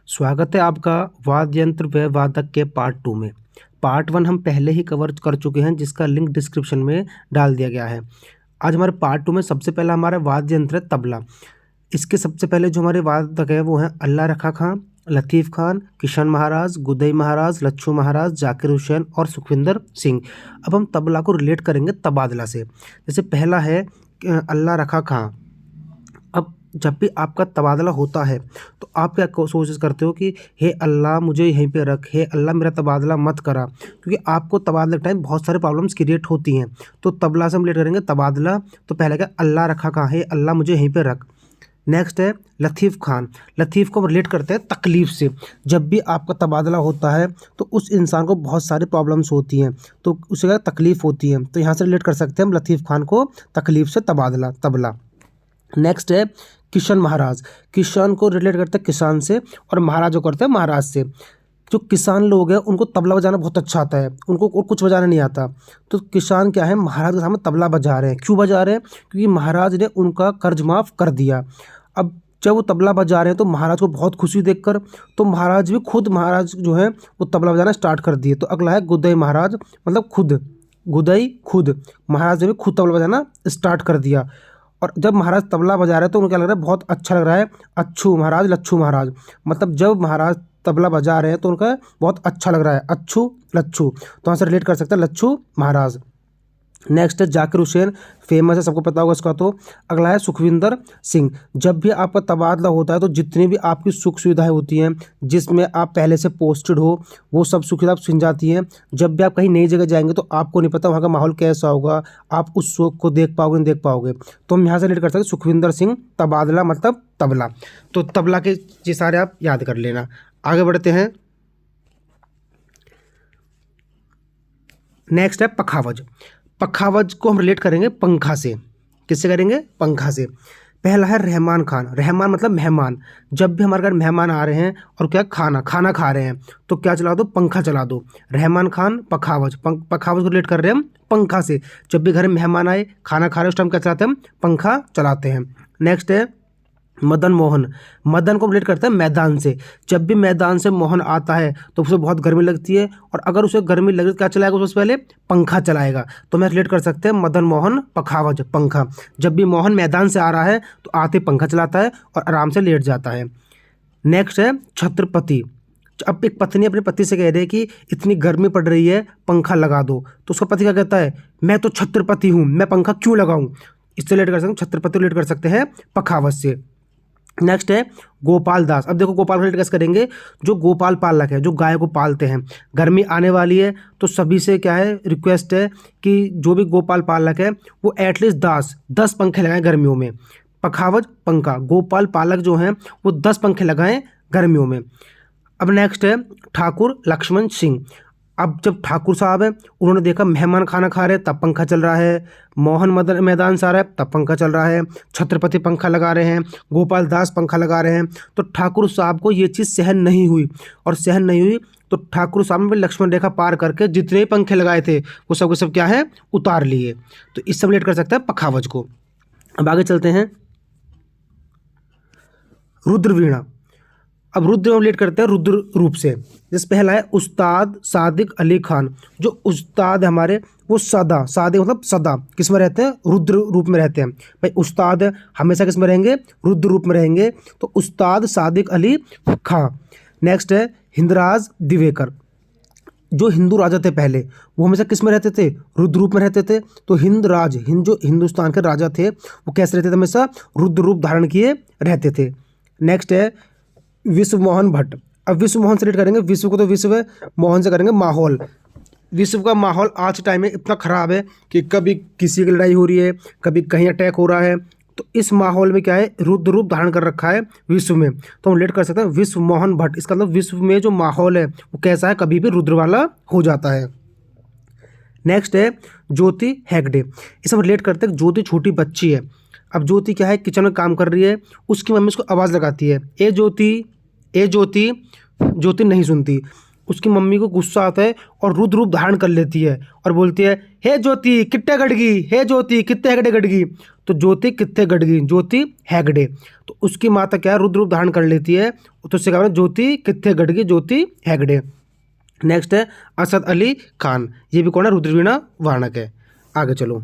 स्वागत है आपका वाद्य यंत्र व वादक के पार्ट 2 में। पार्ट 1 हम पहले ही कवर कर चुके हैं, जिसका लिंक डिस्क्रिप्शन में डाल दिया गया है। आज हमारे पार्ट 2 में सबसे पहला हमारा वाद्य यंत्र है तबला। इसके सबसे पहले जो हमारे वादक है वो हैं अल्लाह रखा खां, लतीफ़ खान, किशन महाराज, गुदई महाराज, लच्छू महाराज, जाकिर हुसैन और सुखविंदर सिंह। अब हम तबला को रिलेट करेंगे तबादला से। जैसे पहला है अल्लाह रखा खां। अब जब भी आपका तबादला होता है तो आप क्या कोशिश करते हो कि हे अल्लाह मुझे यहीं पे रख, हे अल्लाह मेरा तबादला मत करा, क्योंकि आपको तबादले टाइम बहुत सारे प्रॉब्लम्स क्रिएट होती हैं। तो तबला से हम रिलेट करेंगे तबादला। तो पहले क्या अल्लाह रखा कहाँ, हे अल्लाह मुझे यहीं पे रख। नेक्स्ट है लतीफ़ खान। लतीफ़ को हम रिलेट करते हैं तकलीफ़ से। जब भी आपका तबादला होता है तो उस इंसान को बहुत सारी प्रॉब्लम्स होती हैं, तो उसे क्या तकलीफ़ होती है, तो यहाँ से रिलेट कर सकते हैं हम लतीफ़ खान को तकलीफ़ से तबादला तबला। नेक्स्ट है किशन महाराज। किशन को रिलेट करते हैं किसान से और महाराज को करते हैं महाराज से। जो किसान लोग हैं उनको तबला बजाना बहुत अच्छा आता है, उनको और कुछ बजाना नहीं आता। तो किसान क्या है, महाराज के सामने तबला बजा रहे हैं। क्यों बजा रहे हैं? क्योंकि महाराज ने उनका कर्ज माफ़ कर दिया। अब जब वो तबला बजा रहे हैं तो महाराज को बहुत खुशी देखकर, तो महाराज भी खुद महाराज जो है वो तबला बजाना स्टार्ट कर दिए। तो अगला है गुदई महाराज, मतलब खुद गुदई खुद महाराज ने भी खुद तबला बजाना स्टार्ट कर दिया। और जब महाराज तबला बजा रहे हैं तो उनको क्या लग रहा है, बहुत अच्छा लग रहा है। अच्छू महाराज, लच्छू महाराज, मतलब जब महाराज तबला बजा रहे हैं तो उनका बहुत अच्छा लग रहा है। अच्छू लच्छू, तो यहाँ से रिलेट कर सकते हैं लच्छू महाराज। नेक्स्ट है जाकिर हुसैन, फेमस है, सबको पता होगा इसका। तो अगला है सुखविंदर सिंह। जब भी आपका तबादला होता है तो जितनी भी आपकी सुख सुविधाएं होती हैं, जिसमें आप पहले से पोस्टेड हो, वो सब सुख सुविधा छिन जाती हैं। जब भी आप कहीं नई जगह जाएंगे तो आपको नहीं पता वहाँ का माहौल कैसा होगा, आप उस सुख को देख पाओगे नहीं देख पाओगे। तो हम यहाँ से रिलेट कर सकते हैं सुखविंदर सिंह तबादला मतलब तबला। तो तबला के ये सारे आप याद कर लेना। आगे बढ़ते हैं। नेक्स्ट है पखावज। पखावज को हम रिलेट करेंगे पंखा से। किससे करेंगे? पंखा से। पहला है रहमान खान। रहमान मतलब मेहमान। जब भी हमारे घर मेहमान आ रहे हैं और क्या खाना खा रहे हैं तो क्या चला दो? पंखा चला दो। रहमान खान पखावज। पखावज को रिलेट कर रहे हैं हम पंखा से। जब भी घर में मेहमान आए, खाना खा रहे हैं, उस टाइम क्या चलाते हैं हम? पंखा चलाते हैं। नेक्स्ट है मदन मोहन। मदन को रिलेट करते हैं मैदान से। जब भी मैदान से मोहन आता है तो उसे बहुत गर्मी लगती है, और अगर उसे गर्मी लगे तो क्या चलाएगा? उससे पहले पंखा चलाएगा। तो मैं रिलेट कर सकते हैं मदन मोहन पखावज पंखा। जब भी मोहन मैदान से आ रहा है तो आते पंखा चलाता है और आराम से लेट जाता है। नेक्स्ट है छत्रपति। अब एक पत्नी अपने पति से कह रही है कि इतनी गर्मी पड़ रही है, पंखा लगा दो। तो उसका पति क्या कहता है? मैं तो छत्रपति हूँ, मैं पंखा क्यों लगाऊं? इससे रिलेट कर सकते हैं, छत्रपति रिलेट कर सकते हैं पखावज से। नेक्स्ट है गोपाल दास। अब देखो गोपाल को डिस्कस करेंगे। जो गोपाल पालक है, जो गाय को पालते हैं, गर्मी आने वाली है तो सभी से क्या है, रिक्वेस्ट है कि जो भी गोपाल पालक है वो एटलीस्ट 10 पंखे लगाएं गर्मियों में। पखावज पंखा, गोपाल पालक जो हैं वो 10 पंखे लगाएं गर्मियों में। अब नेक्स्ट है ठाकुर लक्ष्मण सिंह। अब जब ठाकुर साहब हैं, उन्होंने देखा मेहमान खाना खा रहे हैं तब पंखा चल रहा है, मोहन मदन मैदान से आ रहा है तब पंखा चल रहा है, छत्रपति पंखा लगा रहे हैं, गोपाल दास पंखा लगा रहे हैं। तो ठाकुर साहब को ये चीज़ सहन नहीं हुई, और सहन नहीं हुई तो ठाकुर साहब ने लक्ष्मण रेखा पार करके जितने भी पंखे लगाए थे वो सब के सब क्या है, उतार लिए। तो इस सब रिलेट कर सकते हैं पखावज को। अब आगे चलते हैं। रुद्रवीणा। अब रुद्र में रिलेट करते हैं रुद्र रूप से। जैसे पहला है उस्ताद सादिक अली खान। जो उस्ताद हमारे वो सदा, सादिक मतलब सदा किस में रहते हैं? रुद्र रूप में रहते हैं। भाई उस्ताद हमेशा किस में रहेंगे? रुद्र रूप में रहेंगे। तो उस्ताद सादिक अली खां। नेक्स्ट है हिंदराज दिवेकर। जो हिंदू राजा थे पहले, वो हमेशा किस में रहते थे? रुद्र रूप में रहते थे। तो हिंदराज, जो हिंदुस्तान के राजा थे वो कैसे रहते थे? हमेशा रुद्र रूप धारण किए रहते थे। नेक्स्ट है विश्व मोहन भट्ट। अब विश्व मोहन से रिलेट करेंगे। विश्व को तो विश्व है, मोहन से करेंगे माहौल। विश्व का माहौल आज के टाइम में इतना ख़राब है कि कभी किसी की लड़ाई हो रही है, कभी कहीं अटैक हो रहा है। तो इस माहौल में क्या है, रुद्र रूप धारण कर रखा है विश्व में। तो हम रिलेट कर सकते हैं विश्व मोहन भट्ट। इसका मतलब विश्व में जो माहौल है वो कैसा है, कभी भी रुद्र वाला हो जाता है। नेक्स्ट है ज्योति हेगड़े। इसे हम रिलेट करते हैं, ज्योति छोटी बच्ची है। अब ज्योति क्या है, किचन में काम कर रही है, उसकी मम्मी उसको आवाज़ लगाती है, ए ज्योति, ए ज्योति। ज्योति नहीं सुनती, उसकी मम्मी को गुस्सा आता है और रुद्र रूप धारण कर लेती है और बोलती है, हे ज्योति कितने गड़गी, हे ज्योति कितने हेगड़े गड़गी। तो ज्योति कित्थे गड़गी, ज्योति हेगड़े, तो उसकी माता क्या है, रुद्र रूप धारण कर लेती है, तो उससे क्या है, ज्योति कित्थे गड़गी, ज्योति हेगड़े। नेक्स्ट है असद अली खान, ये भी कौन है, रुद्रवीणा वादक है। आगे चलो,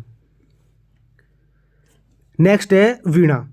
नेक्स्ट है वीणा।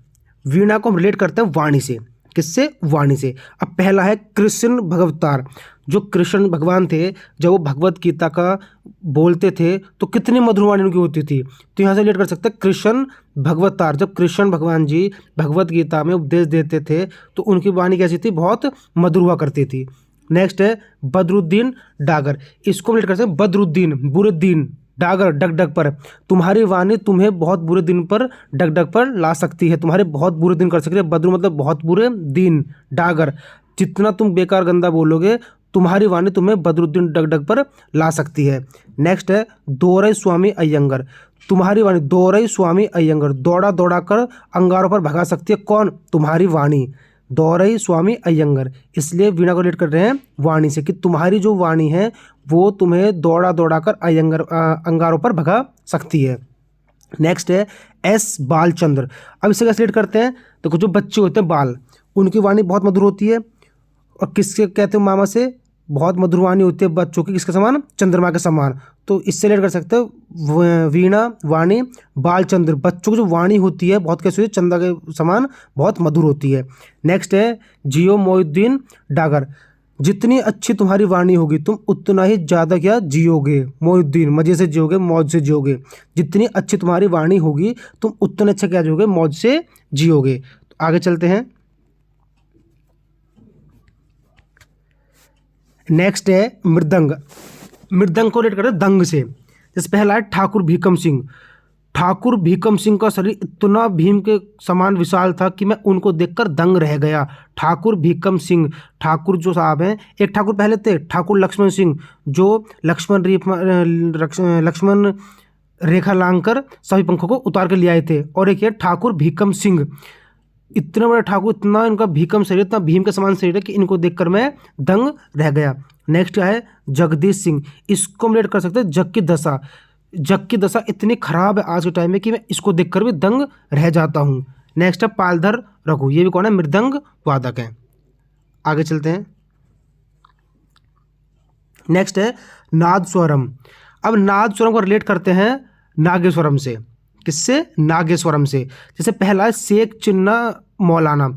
वीणा को हम रिलेट करते हैं वाणी से, किससे, वाणी से। अब पहला है कृष्ण भगवतार, जो कृष्ण भगवान थे जब वो भगवत गीता का बोलते थे तो कितनी मधुर वाणी उनकी होती थी, तो यहाँ से रिलेट कर सकते हैं कृष्ण भगवतार। जब कृष्ण भगवान जी भगवत गीता में उपदेश देते थे तो उनकी वाणी कैसी थी, बहुत मधुर हुआ करती थी। नेक्स्ट है बदरुद्दीन डागर, इसको रिलेट कर सकते हैं बदरुद्दीन, बुरे दिन, डागर डग डग पर, तुम्हारी वाणी तुम्हें बहुत बुरे दिन पर डग डग पर ला सकती है, तुम्हारे बहुत बुरे दिन कर सकती है। बद्रू मतलब बहुत बुरे दिन, डागर जितना तुम बेकार गंदा बोलोगे तुम्हारी वाणी तुम्हें बदरुद्दीन डग डग पर ला सकती है। नेक्स्ट है दोरई स्वामी अयंगर, तुम्हारी वाणी, दोरई स्वामी अयंगर, दौड़ा दौड़ा कर अंगारों पर भगा सकती है, कौन, तुम्हारी वाणी, दोरई स्वामी अयंगर। इसलिए वीणा को रिलेट कर रहे हैं वाणी से कि तुम्हारी जो वाणी है वो तुम्हें दौड़ा दौड़ा कर अंगारों पर भगा सकती है। नेक्स्ट है एस बालचंद्र। अब इसे कैसे रिलेट करते हैं, तो जो बच्चे होते हैं बाल, उनकी वाणी बहुत मधुर होती है, और किसके कहते हैं, मामा से बहुत मधुर वाणी होती है बच्चों की, किसके समान, चंद्रमा के समान। तो इससे रिलेट कर सकते हो वीणा वाणी बालचंद्र, बच्चों की जो वाणी होती है बहुत कैसी होती है, चंद्र के समान बहुत मधुर होती है। नेक्स्ट है जियो मोहिउद्दीन डागर, जितनी अच्छी तुम्हारी वाणी होगी तुम उतना ही ज़्यादा क्या जियोगे, मोहिउद्दीन मज़े से जियोगे, मौज से जियोगे, जितनी अच्छी तुम्हारी वाणी होगी तुम उतने अच्छा क्या जियोगे, मौज से जियोगे। तो आगे चलते हैं, नेक्स्ट है मृदंग। मृदंग को रिलेट करते हैं दंग से। जैसे पहला है ठाकुर भीकम सिंह। ठाकुर भीकम सिंह का शरीर इतना भीम के समान विशाल था कि मैं उनको देखकर दंग रह गया। ठाकुर भीकम सिंह, ठाकुर जो साहब हैं, एक ठाकुर पहले थे ठाकुर लक्ष्मण सिंह, जो लक्ष्मण रेखा लांघकर सभी पंखों को उतार कर ले आए थे, और एक ये ठाकुर भीकम सिंह, इतना बड़ा ठाकुर, इतना इनका भीकम शरीर, इतना भीम के समान शरीर है कि इनको देखकर मैं दंग रह गया। नेक्स्ट है जगदीश सिंह, इसको हम रिलेट कर सकते हैं जग की दशा। जग की दशा इतनी खराब है आज के टाइम में कि मैं इसको देखकर भी दंग रह जाता हूँ। नेक्स्ट है पालधर रघु, ये भी कौन है, मृदंग वादक हैं। आगे चलते हैं, नेक्स्ट है नादस्वरम। अब नादस्वरम को रिलेट करते हैं नागेश्वरम से, किससे, नागेश्वरम से। जैसे पहला है शेख चिन्ना मौलाना,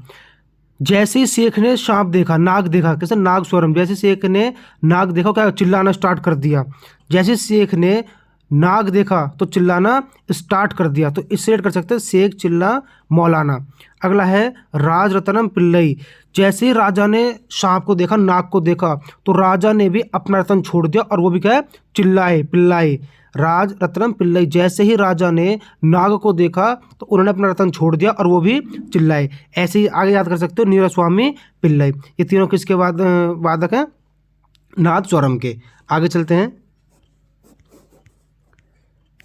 जैसे ही शेख ने सांप देखा, नाग देखा, कैसे, नागस्वरम, जैसे शेख ने नाग देखा क्या, चिल्लाना स्टार्ट कर दिया। जैसे शेख ने नाग देखा तो चिल्लाना स्टार्ट कर दिया, तो इससे रिलेट कर सकते हैं शेख चिल्ला मौलाना। अगला है राज रत्नम पिल्लई, जैसे ही राजा ने सांप को देखा, नाग को देखा, तो राजा ने भी अपना रतन छोड़ दिया और वो भी क्या है, चिल्लाए, पिल्लाई। राज रत्नम पिल्लई, जैसे ही राजा ने नाग को देखा तो उन्होंने अपना रतन छोड़ दिया और वो भी चिल्लाए। ऐसे ही आगे याद कर सकते हो नीरस्वामी पिल्लई। ये तीनों किसके वादक हैं, नादस्वरम के। आगे चलते हैं,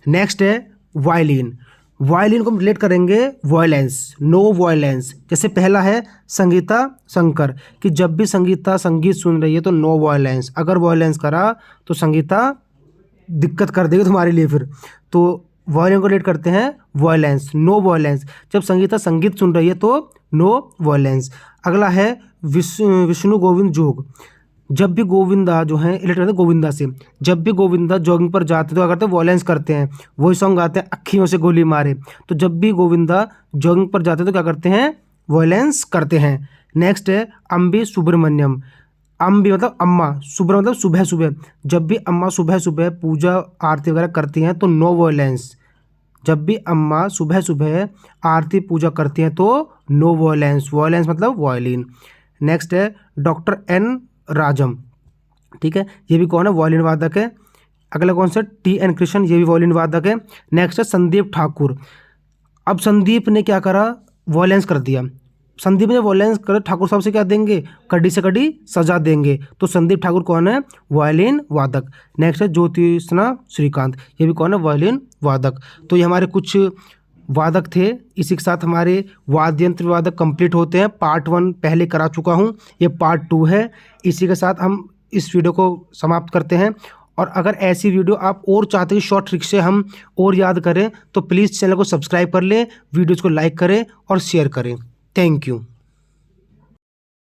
नेक्स्ट है वायलिन। वायलिन को हम रिलेट करेंगे वॉयलेंस, नो वॉयलेंस। जैसे पहला है संगीता शंकर, कि जब भी संगीता संगीत सुन रही है तो नो वॉयलेंस, अगर वॉयलेंस करा तो संगीता दिक्कत कर देगी तुम्हारे लिए फिर, तो वॉयलिन को रिलेट करते हैं वॉयलेंस, नो वॉयलेंस। जब संगीता संगीत सुन रही है तो नो वॉयलेंस। अगला है विष्णु गोविंद जोग, जब भी गोविंदा जो है रिलेट करते हैं गोविंदा से, जब भी गोविंदा जॉगिंग पर जाते तो क्या करते हैं, वॉयलेंस करते हैं, वही सॉन्ग गाते हैं अक्खियों से गोली मारे। तो जब भी गोविंदा जॉगिंग पर जाते तो क्या करते हैं, वॉयलेंस करते हैं। नेक्स्ट है अम्बी सुब्रमण्यम। अम्बी मतलब अम्मा, सुब्र मतलब सुबह सुबह, जब भी अम्मा सुबह सुबह पूजा आरती वगैरह करती हैं तो नो वॉयलेंस। जब भी अम्मा सुबह सुबह आरती पूजा करती हैं तो नो वॉयलेंस, वॉयलेंस मतलब वॉयलिन। नेक्स्ट है डॉक्टर एन राजम, ठीक है, ये भी कौन है, वॉयलिन वादक है। अगला कौन सा, टी एन कृष्ण, ये भी वॉयलिन वादक है। नेक्स्ट है संदीप ठाकुर। अब संदीप ने क्या करा, वॉयलेंस कर दिया। संदीप ने वॉयलेंस कर, ठाकुर साहब से क्या देंगे, कड़ी से कड़ी सजा देंगे। तो संदीप ठाकुर कौन है, वॉयलिन वादक। नेक्स्ट है ज्योतिष्णा श्रीकांत, ये भी कौन है, वॉयलिन वादक। तो ये हमारे कुछ वादक थे। इसी के साथ हमारे वाद्य यंत्र वादक कंप्लीट होते हैं। पार्ट 1 पहले करा चुका हूँ, ये पार्ट 2 है। इसी के साथ हम इस वीडियो को समाप्त करते हैं और अगर ऐसी वीडियो आप और चाहते हैं शॉर्ट ट्रिक से हम और याद करें तो प्लीज़ चैनल को सब्सक्राइब कर लें, वीडियोज़ को लाइक करें और शेयर करें। Thank you.